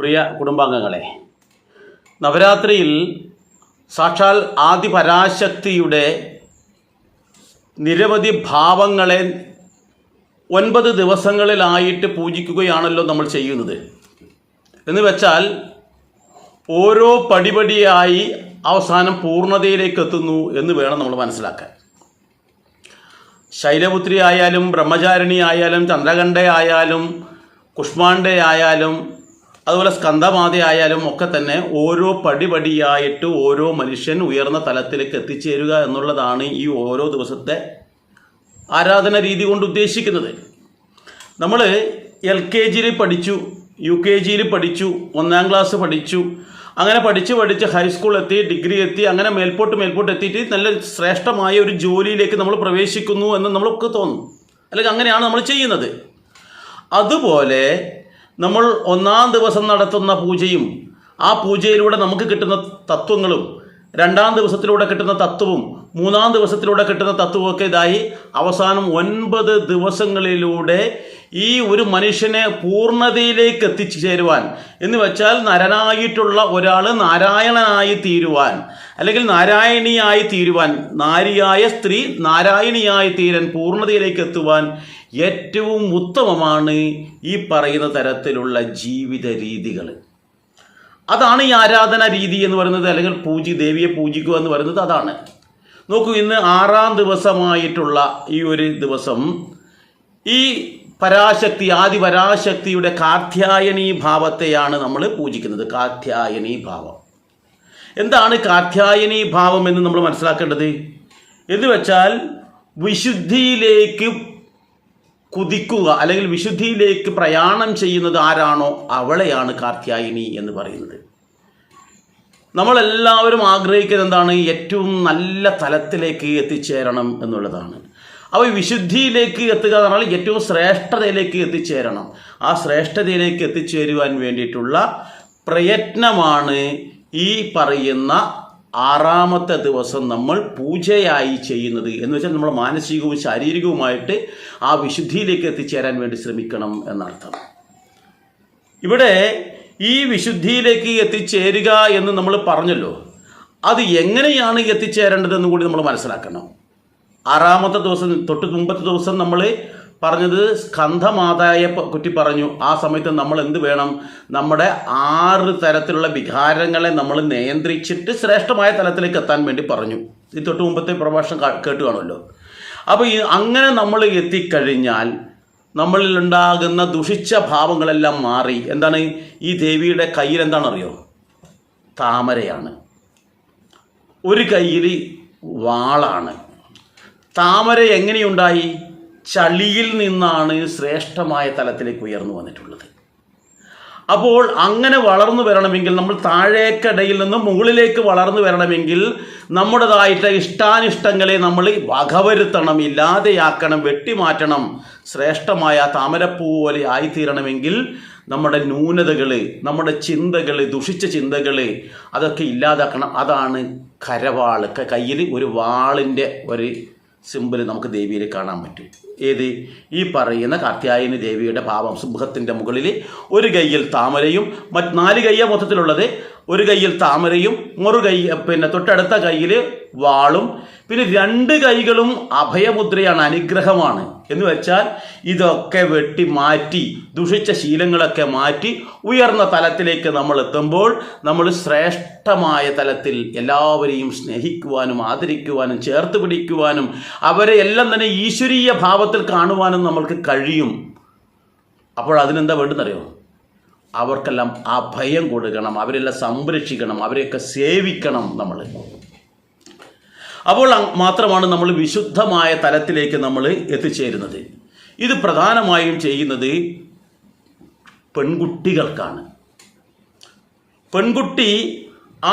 പ്രിയ കുടുംബാംഗങ്ങളെ, നവരാത്രിയിൽ സാക്ഷാൽ ആദിപരാശക്തിയുടെ നിരവധി ഭാവങ്ങളെ 9 ദിവസങ്ങളിലായിട്ട് പൂജിക്കുകയാണല്ലോ നമ്മൾ ചെയ്യുന്നത്. എന്ന് വെച്ചാൽ ഓരോ പടിപടിയായി അവസാനം പൂർണ്ണതയിലേക്ക് എത്തുന്നു എന്ന് വേണം നമ്മൾ മനസ്സിലാക്കാൻ. ശൈലപുത്രി ആയാലും ബ്രഹ്മചാരിണി ആയാലും ചന്ദ്രകണ്ഠ ആയാലും കുഷ്മാണ്ഡ ആയാലും അതുപോലെ സ്കന്ദമാത ആയാലും ഒക്കെ തന്നെ ഓരോ പടിപടിയായിട്ട് ഓരോ മനുഷ്യൻ ഉയർന്ന തലത്തിലേക്ക് എത്തിച്ചേരുക എന്നുള്ളതാണ് ഈ ഓരോ ദിവസത്തെ ആരാധന രീതി കൊണ്ട് ഉദ്ദേശിക്കുന്നത്. നമ്മൾ LKG പഠിച്ചു, UKG പഠിച്ചു, 1ാം ക്ലാസ് പഠിച്ചു, അങ്ങനെ പഠിച്ച് ഹൈസ്കൂൾ എത്തി, ഡിഗ്രി എത്തി, അങ്ങനെ മേൽപോട്ട് എത്തിയിട്ട് നല്ല ശ്രേഷ്ഠമായ ഒരു ജോലിയിലേക്ക് നമ്മൾ പ്രവേശിക്കുന്നു എന്ന് നമ്മൾക്ക് തോന്നും. അല്ലെങ്കിൽ അങ്ങനെയാണ് നമ്മൾ ചെയ്യുന്നത്. അതുപോലെ നമ്മൾ 1ാം ദിവസം നടത്തുന്ന പൂജയും ആ പൂജയിലൂടെ നമുക്ക് കിട്ടുന്ന തത്വങ്ങളും 2ാം ദിവസത്തിലൂടെ കിട്ടുന്ന തത്വവും 3ാം ദിവസത്തിലൂടെ കിട്ടുന്ന തത്വമൊക്കെ ഇതായി അവസാനം 9 ദിവസങ്ങളിലൂടെ ഈ ഒരു മനുഷ്യനെ പൂർണ്ണതയിലേക്ക് എത്തിച്ചേരുവാൻ, എന്ന് വെച്ചാൽ നരനായിട്ടുള്ള ഒരാൾ നാരായണനായി തീരുവാൻ, അല്ലെങ്കിൽ നാരായണിയായി തീരുവാൻ, നാരിയായ സ്ത്രീ നാരായണിയായി തീരാൻ, പൂർണ്ണതയിലേക്ക് എത്തുവാൻ ഏറ്റവും ഉത്തമമാണ് ഈ പറയുന്ന തരത്തിലുള്ള ജീവിത രീതികൾ. അതാണ് ഈ ആരാധന രീതി എന്ന് പറയുന്നത്, അല്ലെങ്കിൽ ദേവിയെ പൂജിക്കുക എന്ന് പറയുന്നത് അതാണ്. നോക്കൂ, ഇന്ന് 6ാം ദിവസമായിട്ടുള്ള ഈ ഒരു ദിവസം ഈ പരാശക്തി, ആദിപരാശക്തിയുടെ കാർത്യായനീ ഭാവത്തെയാണ് നമ്മൾ പൂജിക്കുന്നത്. കാർത്യായനീ ഭാവം എന്താണ്? കാർത്യായനീ ഭാവം എന്ന് നമ്മൾ മനസ്സിലാക്കേണ്ടത് എന്ന് വെച്ചാൽ വിശുദ്ധിയിലേക്ക് കുതിക്കുക, അല്ലെങ്കിൽ വിശുദ്ധിയിലേക്ക് പ്രയാണം ചെയ്യുന്നത് ആരാണോ അവളെയാണ് കാർത്യായനി എന്ന് പറയുന്നത്. നമ്മളെല്ലാവരും ആഗ്രഹിക്കുന്നത് എന്താണ്? ഏറ്റവും നല്ല തലത്തിലേക്ക് എത്തിച്ചേരണം എന്നുള്ളതാണ്. അപ്പോൾ വിശുദ്ധിയിലേക്ക് എത്തുക എന്ന് പറഞ്ഞാൽ ഏറ്റവും ശ്രേഷ്ഠതയിലേക്ക് എത്തിച്ചേരണം. ആ ശ്രേഷ്ഠതയിലേക്ക് എത്തിച്ചേരുവാൻ വേണ്ടിയിട്ടുള്ള പ്രയത്നമാണ് ഈ പറയുന്ന 6ാമത്തെ ദിവസം നമ്മൾ പൂജയായി ചെയ്യുന്നത്. എന്ന് വെച്ചാൽ നമ്മൾ മാനസികവും ശാരീരികവുമായിട്ട് ആ വിശുദ്ധിയിലേക്ക് എത്തിച്ചേരാൻ വേണ്ടി ശ്രമിക്കണം എന്നർത്ഥം. ഇവിടെ ഈ വിശുദ്ധിയിലേക്ക് എത്തിച്ചേരുക എന്ന് നമ്മൾ പറഞ്ഞല്ലോ, അത് എങ്ങനെയാണ് എത്തിച്ചേരേണ്ടതെന്ന് കൂടി നമ്മൾ മനസ്സിലാക്കണം. 6ാമത്തെ ദിവസം തൊട്ട് മുമ്പത്തെ ദിവസം നമ്മൾ പറഞ്ഞത് സ്കന്ദമാതയെ കുറ്റി പറഞ്ഞു. ആ സമയത്ത് നമ്മൾ എന്ത് വേണം? നമ്മുടെ 6 തരത്തിലുള്ള വികാരങ്ങളെ നമ്മൾ നിയന്ത്രിച്ചിട്ട് ശ്രേഷ്ഠമായ തലത്തിലേക്ക് എത്താൻ വേണ്ടി പറഞ്ഞു. ഈ തൊട്ട് മുമ്പത്തെ പ്രഭാഷണം കേട്ട് കാണുമല്ലോ. അപ്പോൾ അങ്ങനെ നമ്മൾ എത്തിക്കഴിഞ്ഞാൽ നമ്മളിൽ ഉണ്ടാകുന്ന ദുഷിച്ച ഭാവങ്ങളെല്ലാം മാറി. എന്താണ്? ഈ ദേവിയുടെ കയ്യിൽ എന്താണെന്നറിയോ? താമരയാണ്. ഒരു കയ്യിൽ വാളാണ്. താമര എങ്ങനെയുണ്ടായി? ചളിയിൽ നിന്നാണ് ശ്രേഷ്ഠമായ തലത്തിലേക്ക് ഉയർന്നു വന്നിട്ടുള്ളത്. അപ്പോൾ അങ്ങനെ വളർന്നു വരണമെങ്കിൽ, നമ്മൾ താഴേക്കടയിൽ നിന്നും മുകളിലേക്ക് വളർന്നു വരണമെങ്കിൽ നമ്മുടേതായിട്ട് ഇഷ്ടാനിഷ്ടങ്ങളെ നമ്മൾ വകവരുത്തണം, ഇല്ലാതെയാക്കണം, വെട്ടിമാറ്റണം. ശ്രേഷ്ഠമായ താമരപ്പൂ പോലെ ആയിത്തീരണമെങ്കിൽ നമ്മുടെ ന്യൂനതകൾ, നമ്മുടെ ചിന്തകൾ, ദുഷിച്ച ചിന്തകൾ അതൊക്കെ ഇല്ലാതാക്കണം. അതാണ് കരവാൾ. കയ്യിൽ ഒരു വാളിൻ്റെ ഒരു സിമ്പിൾ നമുക്ക് ദേവിയിൽ കാണാൻ പറ്റും. ഏത്? ഈ പറയുന്ന കാർത്യായനി ദേവിയുടെ ഭാവം. സിംഹത്തിൻ്റെ മുകളിൽ ഒരു കയ്യിൽ താമരയും, 4 കയ്യ മൊത്തത്തിലുള്ളത്. ഒരു കയ്യിൽ താമരയും, തൊട്ടടുത്ത കയ്യിൽ വാളും, പിന്നെ 2 കൈകളും അഭയമുദ്രയാണ്, അനുഗ്രഹമാണ്. എന്ന് വെച്ചാൽ ഇതൊക്കെ വെട്ടി മാറ്റി, ദുഷിച്ച ശീലങ്ങളൊക്കെ മാറ്റി ഉയർന്ന തലത്തിലേക്ക് നമ്മൾ എത്തുമ്പോൾ നമ്മൾ ശ്രേഷ്ഠമായ തലത്തിൽ എല്ലാവരെയും സ്നേഹിക്കുവാനും ആദരിക്കുവാനും ചേർത്ത് പിടിക്കുവാനും അവരെ എല്ലാം തന്നെ ഈശ്വരീയ ഭാവത്തിൽ കാണുവാനും നമ്മൾക്ക് കഴിയും. അപ്പോൾ അതിനെന്താ വേണ്ടെന്നറിയോ? അവർക്കെല്ലാം അഭയം കൊടുക്കണം, അവരെല്ലാം സംരക്ഷിക്കണം, അവരെയൊക്കെ സേവിക്കണം നമ്മൾ. അപ്പോൾ മാത്രമാണ് നമ്മൾ വിശുദ്ധമായ തലത്തിലേക്ക് നമ്മൾ എത്തിച്ചേരുന്നത്. ഇത് പ്രധാനമായും ചെയ്യുന്നത് പെൺകുട്ടികൾക്കാണ്. പെൺകുട്ടി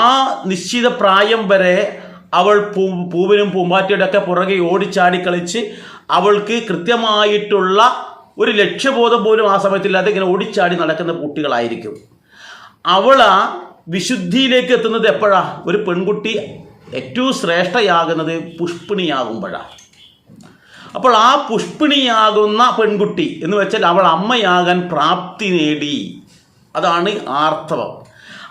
ആ നിശ്ചിത പ്രായം വരെ അവൾ പൂവിനും പൂമ്പാറ്റയുടെ ഒക്കെ പുറകെ ഓടിച്ചാടി കളിച്ച് അവൾക്ക് കൃത്യമായിട്ടുള്ള ഒരു ലക്ഷ്യബോധം പോലും ആ സമയത്തില്ലാതെ ഇങ്ങനെ ഓടിച്ചാടി നടക്കുന്ന കുട്ടികളായിരിക്കും. അവൾ ആ വിശുദ്ധിയിലേക്ക് എത്തുന്നത് എപ്പോഴാണ്? ഒരു പെൺകുട്ടി ഏറ്റവും ശ്രേഷ്ഠയാകുന്നത് പുഷ്പിണിയാകുമ്പോഴാണ്. അപ്പോൾ ആ പുഷ്പിണിയാകുന്ന പെൺകുട്ടി എന്ന് വെച്ചാൽ അവൾ അമ്മയാകാൻ പ്രാപ്തി നേടി. അതാണ് ആർത്തവം.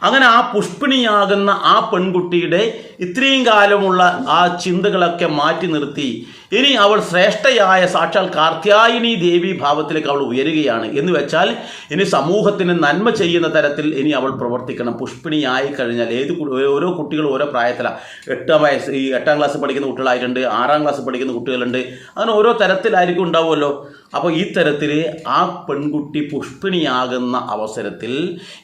അങ്ങനെ ആ പുഷ്പിണിയാകുന്ന ആ പെൺകുട്ടിയുടെ ഇത്രയും കാലമുള്ള ആ ചിന്തകളൊക്കെ മാറ്റി നിർത്തി ഇനി അവൾ ശ്രേഷ്ഠയായ സാക്ഷാൽ കാർത്യായനി ദേവി ഭാവത്തിലേക്ക് അവൾ ഉയരുകയാണ് എന്ന് വെച്ചാൽ ഇനി സമൂഹത്തിന് നന്മ ചെയ്യുന്ന തരത്തിൽ ഇനി അവൾ പ്രവർത്തിക്കണം. പുഷ്പിണിയായി കഴിഞ്ഞാൽ ഓരോ കുട്ടികളും ഓരോ പ്രായത്തിലാണ്. 8ാം ക്ലാസ് പഠിക്കുന്ന കുട്ടികളായിട്ടുണ്ട്, 6ാം ക്ലാസ് പഠിക്കുന്ന കുട്ടികളുണ്ട്, അങ്ങനെ ഓരോ തരത്തിലായിരിക്കും ഉണ്ടാവുമല്ലോ. അപ്പോൾ ഈ തരത്തിൽ ആ പെൺകുട്ടി പുഷ്പിണിയാകുന്ന അവസരത്തിൽ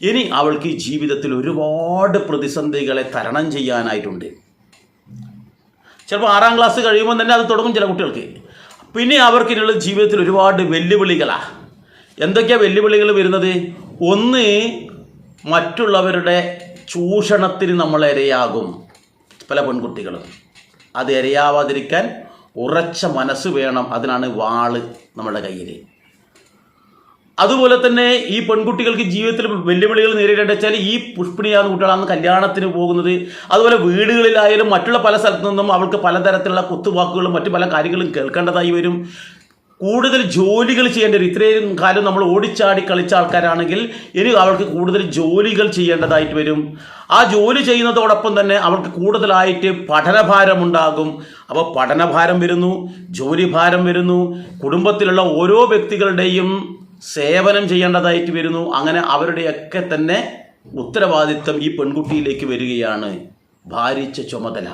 ഇനി അവൾക്ക് ഈ ജീവിതത്തിൽ ഒരുപാട് പ്രതിസന്ധികളെ തരണം ചെയ്യാനായിട്ടുണ്ട്. ചിലപ്പോൾ 6ാം ക്ലാസ് കഴിയുമ്പോൾ തന്നെ അത് തുടങ്ങും ചില കുട്ടികൾക്ക്. പിന്നെ അവർക്കിനുള്ള ജീവിതത്തിൽ ഒരുപാട് വെല്ലുവിളികളാണ്. എന്തൊക്കെയാണ് വെല്ലുവിളികൾ വരുന്നത്? ഒന്ന്, മറ്റുള്ളവരുടെ ചൂഷണത്തിന് നമ്മൾ ഇരയാകും. പല പെൺകുട്ടികളും അത് ഇരയാവാതിരിക്കാൻ ഉറച്ച മനസ്സ് വേണം. അതിനാണ് വാള് നമ്മുടെ കയ്യിൽ. അതുപോലെ തന്നെ ഈ പെൺകുട്ടികൾക്ക് ജീവിതത്തിൽ വെല്ലുവിളികൾ നേരിടേണ്ട വെച്ചാൽ ഈ പുഷ്പിണിയാകുന്ന കുട്ടികളാണ് കല്യാണത്തിന് പോകുന്നത്. അതുപോലെ വീടുകളിലായാലും മറ്റുള്ള പല സ്ഥലത്തു നിന്നും അവൾക്ക് പലതരത്തിലുള്ള കുത്തുവാക്കുകളും മറ്റു പല കാര്യങ്ങളും കേൾക്കേണ്ടതായി വരും. കൂടുതൽ ജോലികൾ ചെയ്യേണ്ടി വരും. ഇത്രയും കാലം നമ്മൾ ഓടിച്ചാടി കളിച്ച ആൾക്കാരാണെങ്കിൽ ഇനി അവൾക്ക് കൂടുതൽ ജോലികൾ ചെയ്യേണ്ടതായിട്ട് വരും. ആ ജോലി ചെയ്യുന്നതോടൊപ്പം തന്നെ അവൾക്ക് കൂടുതലായിട്ട് പഠനഭാരമുണ്ടാകും. അപ്പോൾ പഠനഭാരം വരുന്നു, ജോലിഭാരം വരുന്നു, കുടുംബത്തിലുള്ള ഓരോ വ്യക്തികളുടെയും സേവനം ചെയ്യേണ്ടതായിട്ട് വരുന്നു. അങ്ങനെ അവരുടെയൊക്കെ തന്നെ ഉത്തരവാദിത്വം ഈ പെൺകുട്ടിയിലേക്ക് വരികയാണ്, ഭാരിച്ച ചുമതല.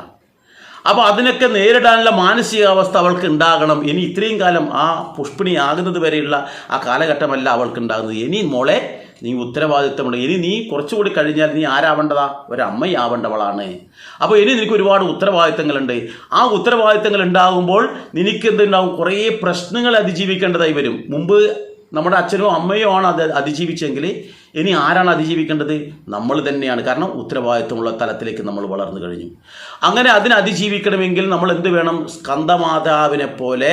അപ്പോൾ അതിനൊക്കെ നേരിടാനുള്ള മാനസികാവസ്ഥ അവൾക്ക് ഉണ്ടാകണം. ഇനി ഇത്രയും കാലം ആ പുഷ്പിണിയാകുന്നത് വരെയുള്ള ആ കാലഘട്ടമല്ല അവൾക്ക് ഉണ്ടാകുന്നത്. ഇനി മോളെ നീ ഉത്തരവാദിത്തമുണ്ട്. ഇനി നീ കുറച്ചുകൂടി കഴിഞ്ഞാൽ നീ ആരാവേണ്ടതാ? ഒരമ്മയാവേണ്ടവളാണ്. അപ്പോൾ ഇനി നിനക്ക് ഒരുപാട് ഉത്തരവാദിത്തങ്ങളുണ്ട്. ആ ഉത്തരവാദിത്തങ്ങൾ ഉണ്ടാകുമ്പോൾ നിനക്ക് എന്തുണ്ടാവും? കുറേ പ്രശ്നങ്ങൾ അതിജീവിക്കേണ്ടതായി വരും. മുമ്പ് നമ്മുടെ അച്ഛനോ അമ്മയോ ആണ് അത് അതിജീവിച്ചെങ്കിൽ ഇനി ആരാണ് അതിജീവിക്കേണ്ടത്? നമ്മൾ തന്നെയാണ്. കാരണം ഉത്തരവാദിത്വമുള്ള തലത്തിലേക്ക് നമ്മൾ വളർന്നു കഴിഞ്ഞു. അങ്ങനെ അതിനെ അതിജീവിക്കണമെങ്കിൽ നമ്മൾ എന്ത് വേണം? സ്കന്ദമാതാവിനെ പോലെ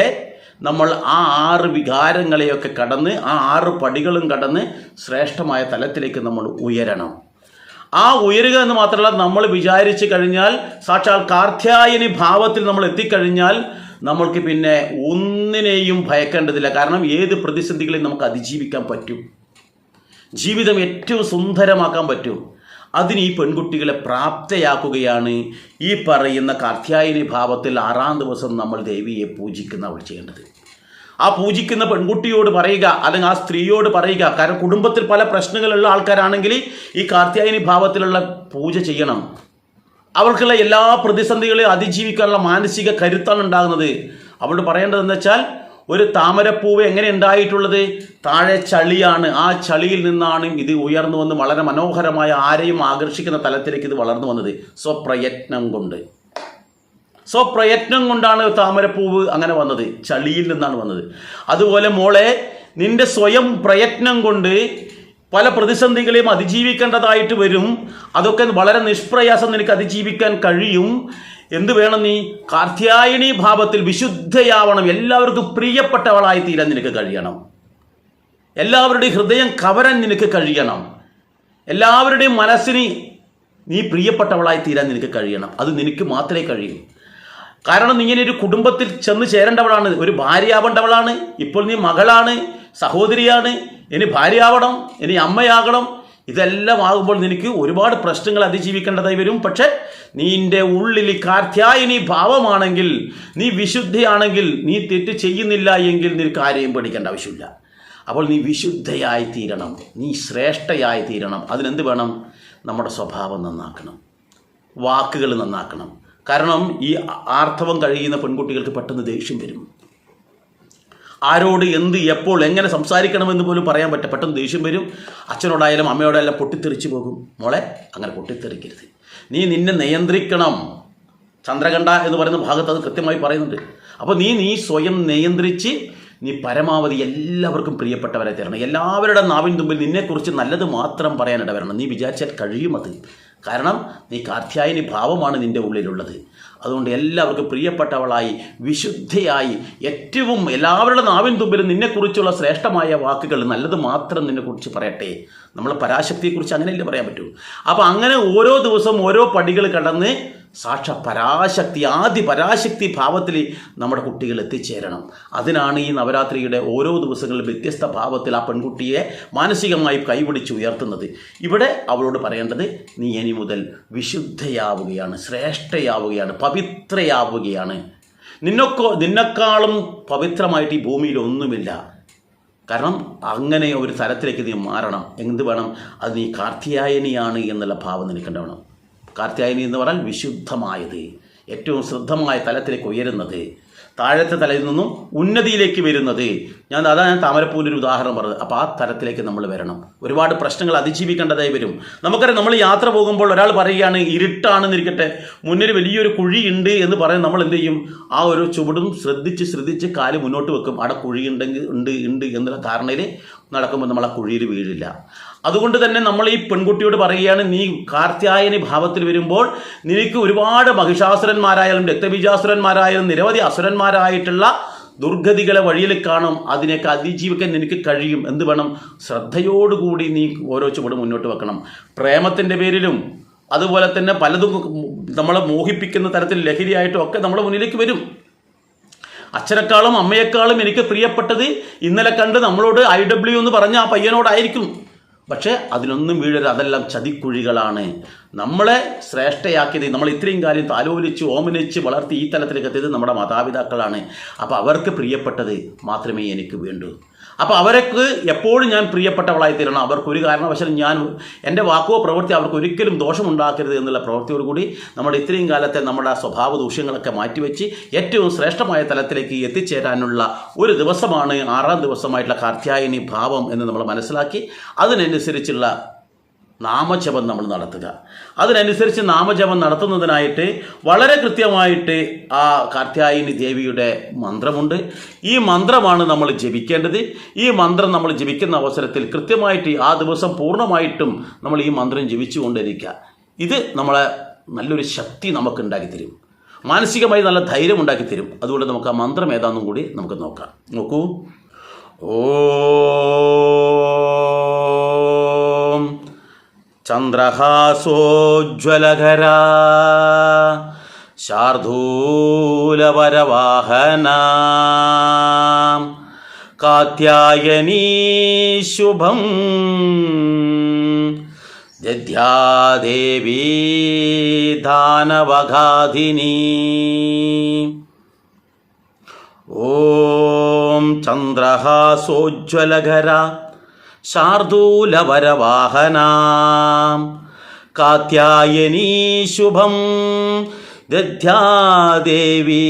നമ്മൾ ആ 6 വികാരങ്ങളെയൊക്കെ കടന്ന്, ആ 6 പടികളും കടന്ന് ശ്രേഷ്ഠമായ തലത്തിലേക്ക് നമ്മൾ ഉയരണം. ആ ഉയരുക എന്ന് മാത്രമല്ല, നമ്മൾ വിചാരിച്ചു കഴിഞ്ഞാൽ സാക്ഷാൽ കാർത്യായനി ഭാവത്തിൽ നമ്മൾ എത്തിക്കഴിഞ്ഞാൽ നമ്മൾക്ക് പിന്നെ ഒന്നിനെയും ഭയക്കേണ്ടതില്ല. കാരണം ഏത് പ്രതിസന്ധികളെയും നമുക്ക് അതിജീവിക്കാൻ പറ്റും. ജീവിതം ഏറ്റവും സുന്ദരമാക്കാൻ പറ്റും. അതിന് ഈ പെൺകുട്ടികളെ പ്രാപ്തയാക്കുകയാണ് ഈ പറയുന്ന കാർത്യായനി ഭാവത്തിൽ 6ാം ദിവസം നമ്മൾ ദേവിയെ പൂജിക്കുന്ന അവൾ ചെയ്യേണ്ടത്. ആ പൂജിക്കുന്ന പെൺകുട്ടിയോട് പറയുക, അല്ലെങ്കിൽ ആ സ്ത്രീയോട് പറയുക. കാരണം കുടുംബത്തിൽ പല പ്രശ്നങ്ങളുള്ള ആൾക്കാരാണെങ്കിൽ ഈ കാർത്യായനി ഭാവത്തിലുള്ള പൂജ ചെയ്യണം. അവൾക്കുള്ള എല്ലാ പ്രതിസന്ധികളെയും അതിജീവിക്കാനുള്ള മാനസിക കരുത്താണ് ഉണ്ടാകുന്നത്. അവളോട് പറയേണ്ടതെന്ന് വെച്ചാൽ, ഒരു താമരപ്പൂവ് എങ്ങനെ ഉണ്ടായിട്ടുള്ളത്? താഴെ ചളിയാണ്. ആ ചളിയിൽ നിന്നാണ് ഇത് ഉയർന്നു വന്ന് വളരെ മനോഹരമായ ആരെയും ആകർഷിക്കുന്ന തലത്തിലേക്ക് ഇത് വളർന്നു വന്നത്. സ്വപ്രയത്നം കൊണ്ടാണ് താമരപ്പൂവ് അങ്ങനെ വന്നത്. ചളിയിൽ നിന്നാണ് വന്നത്. അതുപോലെ മോളെ, നിന്റെ സ്വയം പ്രയത്നം കൊണ്ട് പല പ്രതിസന്ധികളെയും അതിജീവിക്കേണ്ടതായിട്ട് വരും. അതൊക്കെ വളരെ നിഷ്പ്രയാസം നിനക്ക് അതിജീവിക്കാൻ കഴിയും. എന്ത് വേണം? നീ കാർത്യായനി ഭാവത്തിൽ വിശുദ്ധയാവണം. എല്ലാവർക്കും പ്രിയപ്പെട്ടവളായി തീരാൻ നിനക്ക് കഴിയണം. എല്ലാവരുടെയും ഹൃദയം കവരാൻ നിനക്ക് കഴിയണം. എല്ലാവരുടെയും മനസ്സിന് നീ പ്രിയപ്പെട്ടവളായി തീരാൻ നിനക്ക് കഴിയണം. അത് നിനക്ക് മാത്രമേ കഴിയൂ. കാരണം നീ ഇങ്ങനെ ഒരു കുടുംബത്തിൽ ചെന്ന് ചേരേണ്ടവളാണ്, ഒരു ഭാര്യയാവേണ്ടവളാണ്. ഇപ്പോൾ നീ മകളാണ്, സഹോദരിയാണ്, ഇനി ഭാര്യയാവണം, ഇനി അമ്മയാകണം. ഇതെല്ലാം ആകുമ്പോൾ നിനക്ക് ഒരുപാട് പ്രശ്നങ്ങൾ അതിജീവിക്കേണ്ടതായി വരും. പക്ഷെ നിന്റെ ഉള്ളിൽ കാർത്യായനി ഭാവമാണെങ്കിൽ, നീ വിശുദ്ധയാണെങ്കിൽ, നീ തെറ്റ് ചെയ്യുന്നില്ല എങ്കിൽ നിനക്ക് ആരെയും പേടിക്കേണ്ട ആവശ്യമില്ല. അപ്പോൾ നീ വിശുദ്ധയായി തീരണം, നീ ശ്രേഷ്ഠയായി തീരണം. അതിനെന്ത് വേണം? നമ്മുടെ സ്വഭാവം നന്നാക്കണം, വാക്കുകൾ നന്നാക്കണം. കാരണം ഈ ആർത്തവം കഴിയുന്ന പെൺകുട്ടികൾക്ക് പെട്ടെന്ന് ദേഷ്യം വരും. ആരോട് എന്ത് എപ്പോൾ എങ്ങനെ സംസാരിക്കണമെന്ന് പോലും പറയാൻ പറ്റും. പെട്ടെന്ന് ദേഷ്യം വരും. അച്ഛനോടായാലും അമ്മയോടായാലും പൊട്ടിത്തെറിച്ച് പോകും. മോളെ, അങ്ങനെ പൊട്ടിത്തെറിക്കരുത്. നീ നിന്നെ നിയന്ത്രിക്കണം. ചന്ദ്രകണ്ഠ എന്ന് പറയുന്ന ഭാഗത്ത് അത് കൃത്യമായി പറയുന്നുണ്ട്. അപ്പോൾ നീ സ്വയം നിയന്ത്രിച്ച് നീ പരമാവധി എല്ലാവർക്കും പ്രിയപ്പെട്ടവരെ തരണം. എല്ലാവരുടെ നാവിൻ തുമ്പിൽ നിന്നെക്കുറിച്ച് നല്ലത് മാത്രം പറയാനിട വരണം. നീ വിചാരിച്ചാൽ കഴിയുമത്. കാരണം നീ കാർത്യായനി ഭാവമാണ് നിൻ്റെ ഉള്ളിലുള്ളത്. അതുകൊണ്ട് എല്ലാവർക്കും പ്രിയപ്പെട്ടവളായി, വിശുദ്ധയായി, ഏറ്റവും എല്ലാവരുടെ നാവിൻ തുമ്പിലും നിന്നെക്കുറിച്ചുള്ള ശ്രേഷ്ഠമായ വാക്കുകൾ, നല്ലത് മാത്രം നിന്നെക്കുറിച്ച് പറയട്ടെ. നമ്മൾ പരാശക്തിയെക്കുറിച്ച് അങ്ങനെയല്ലേ പറയാൻ പറ്റൂ. അപ്പോൾ അങ്ങനെ ഓരോ ദിവസവും ഓരോ പടികൾ കടന്ന് പരാശക്തി, ആദി പരാശക്തി ഭാവത്തിൽ നമ്മുടെ കുട്ടികൾ എത്തിച്ചേരണം. അതിനാണ് ഈ നവരാത്രിയുടെ ഓരോ ദിവസങ്ങളിലും വ്യത്യസ്ത ഭാവത്തിൽ ആ പെൺകുട്ടിയെ മാനസികമായി കൈപിടിച്ച് ഉയർത്തുന്നത്. ഇവിടെ അവളോട് പറയേണ്ടത്, നീ ഇനി മുതൽ വിശുദ്ധയാവുകയാണ്, ശ്രേഷ്ഠയാവുകയാണ്, പവിത്രയാവുകയാണ്. നിന്നെക്കാളും പവിത്രമായിട്ട് ഈ ഭൂമിയിൽ ഒന്നുമില്ല. കാരണം അങ്ങനെ ഒരു തലത്തിലേക്ക് നീ മാറണം. എന്ത് വേണം? അത് നീ കാർത്യായനിയാണ് എന്നുള്ള ഭാവം നിനക്കുണ്ടാവണം. കാർത്യായനി എന്ന് പറഞ്ഞാൽ വിശുദ്ധമായത്, ഏറ്റവും ശ്രദ്ധമായ തലത്തിലേക്ക് ഉയരുന്നത്, താഴത്തെ തലയിൽ നിന്നും ഉന്നതിയിലേക്ക് വരുന്നത്. അതാണ് ഞാൻ താമരപ്പൂവിൻ്റെ ഉദാഹരണം പറഞ്ഞത്. അപ്പോൾ ആ തലത്തിലേക്ക് നമ്മൾ വരണം. ഒരുപാട് പ്രശ്നങ്ങൾ അതിജീവിക്കേണ്ടതായി വരും. നമുക്കറിയാം, നമ്മൾ യാത്ര പോകുമ്പോൾ ഒരാൾ പറയുകയാണ് ഇരുട്ടാണെന്നിരിക്കട്ടെ, മുന്നിൽ വലിയൊരു കുഴിയുണ്ട് എന്ന് പറയും. നമ്മൾ എന്ത് ചെയ്യും? ആ ഒരു ചുവടും ശ്രദ്ധിച്ച് കാല് മുന്നോട്ട് വെക്കും. അവിടെ കുഴിയുണ്ടെങ്കിൽ ഉണ്ട് എന്നുള്ള ധാരണയിൽ നടക്കുമ്പോൾ നമ്മൾ ആ കുഴിയിൽ വീഴില്ല. അതുകൊണ്ട് തന്നെ നമ്മൾ ഈ പെൺകുട്ടിയോട് പറയുകയാണ്, നീ കാർത്യായനി ഭാവത്തിൽ വരുമ്പോൾ നിനക്ക് ഒരുപാട് മഹിഷാസുരന്മാരായാലും രക്തബീജാസുരന്മാരായാലും നിരവധി അസുരന്മാരായിട്ടുള്ള ദുർഗതികളെ വഴിയിൽ കാണും. അതിനൊക്കെ അതിജീവിക്കാൻ നിനക്ക് കഴിയും. എന്ത് വേണം? ശ്രദ്ധയോടുകൂടി നീ ഓരോ ചുവടും മുന്നോട്ട് വെക്കണം. പ്രേമത്തിൻ്റെ പേരിലും അതുപോലെ തന്നെ പലതും നമ്മളെ മോഹിപ്പിക്കുന്ന തരത്തിൽ ലഹരിയായിട്ടും ഒക്കെ നമ്മുടെ മുന്നിലേക്ക് വരും. അച്ഛനേക്കാളും അമ്മയെക്കാളും എനിക്ക് പ്രിയപ്പെട്ടത് ഇന്നലെ കണ്ട് നമ്മളോട് IW എന്ന് പറഞ്ഞ ആ പയ്യനോടായിരിക്കും. പക്ഷേ അതിനൊന്നും വീഴരുത്. അതെല്ലാം ചതിക്കുഴികളാണ്. നമ്മളെ ശ്രേഷ്ഠയാക്കിയത്, നമ്മൾ ഇത്രയും കാലം താലോലിച്ച് ഓമനിച്ച് വളർത്തി ഈ തലത്തിലേക്ക് എത്തിയത് നമ്മുടെ മാതാപിതാക്കളാണ്. അപ്പോൾ അവർക്ക് പ്രിയപ്പെട്ടത് മാത്രമേ എനിക്ക് വേണ്ടൂ. അപ്പോൾ അവർക്ക് എപ്പോഴും ഞാൻ പ്രിയപ്പെട്ടവളായി തീരണം. അവർക്ക് ഒരു കാരണവശാലും ഞാൻ എൻ്റെ വാക്കോ പ്രവൃത്തി അവർക്ക് ഒരിക്കലും ദോഷമുണ്ടാക്കരുത് എന്നുള്ള പ്രവൃത്തിയോടുകൂടി നമ്മുടെ ഇത്രയും കാലത്തെ നമ്മുടെ സ്വഭാവ ദൂഷ്യങ്ങളൊക്കെ മാറ്റിവെച്ച് ഏറ്റവും ശ്രേഷ്ഠമായ തലത്തിലേക്ക് എത്തിച്ചേരാനുള്ള ഒരു ദിവസമാണ് 6ാം ദിവസമായിട്ടുള്ള കാർത്യായനി ഭാവം എന്ന് നമ്മൾ മനസ്സിലാക്കി അതിനനുസരിച്ചുള്ള നാമജപം നമ്മൾ നടത്തുക. അതിനനുസരിച്ച് നാമജപം നടത്തുന്നതിനായിട്ട് വളരെ കൃത്യമായിട്ട് ആ കാർത്യായനി ദേവിയുടെ മന്ത്രമുണ്ട്. ഈ മന്ത്രമാണ് നമ്മൾ ജപിക്കേണ്ടത്. ഈ മന്ത്രം നമ്മൾ ജപിക്കുന്ന അവസരത്തിൽ കൃത്യമായിട്ട് ആ ദിവസം പൂർണ്ണമായിട്ടും നമ്മൾ ഈ മന്ത്രം ജപിച്ചുകൊണ്ടിരിക്കുക. ഇത് നമ്മളെ നല്ലൊരു ശക്തി നമുക്ക് ഉണ്ടാക്കിത്തരും, മാനസികമായി നല്ല ധൈര്യം ഉണ്ടാക്കിത്തരും. അതുകൊണ്ട് നമുക്ക് ആ മന്ത്രം ഏതാണെന്നും കൂടി നമുക്ക് നോക്കാം. നോക്കൂ. ഓം ചന്ദ്രഹാസോജ്വലകരാ ശാർദൂലവരവാഹന കാത്യായനീ ശുഭം ദധ്യാദേവീ ദാനവഘാതിനി. ഓം ചന്ദ്രഹാസോജ്വലകരാ ശാർദൂലവരവാഹന കാത്യായനീ ശുഭം ദധ്യാദേവി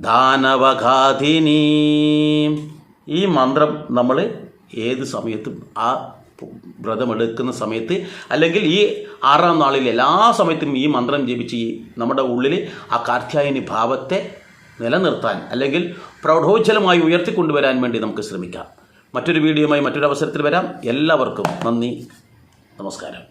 ദാനവഘാതിനി. ഈ മന്ത്രം നമ്മൾ ഏത് സമയത്തും ആ വ്രതമെടുക്കുന്ന സമയത്ത് അല്ലെങ്കിൽ ഈ 6ാം നാളിൽ എല്ലാ സമയത്തും ഈ മന്ത്രം ജപിച്ച് നമ്മുടെ ഉള്ളിൽ ആ കാർത്യായനി ഭാവത്തെ നിലനിർത്താൻ അല്ലെങ്കിൽ പ്രൗഢോജ്വലമായി ഉയർത്തിക്കൊണ്ടുവരാൻ വേണ്ടി നമുക്ക് ശ്രമിക്കാം. മറ്റൊരു വീഡിയോയുമായി മറ്റൊരു അവസരത്തിൽ വരാം. എല്ലാവർക്കും നന്ദി, നമസ്കാരം.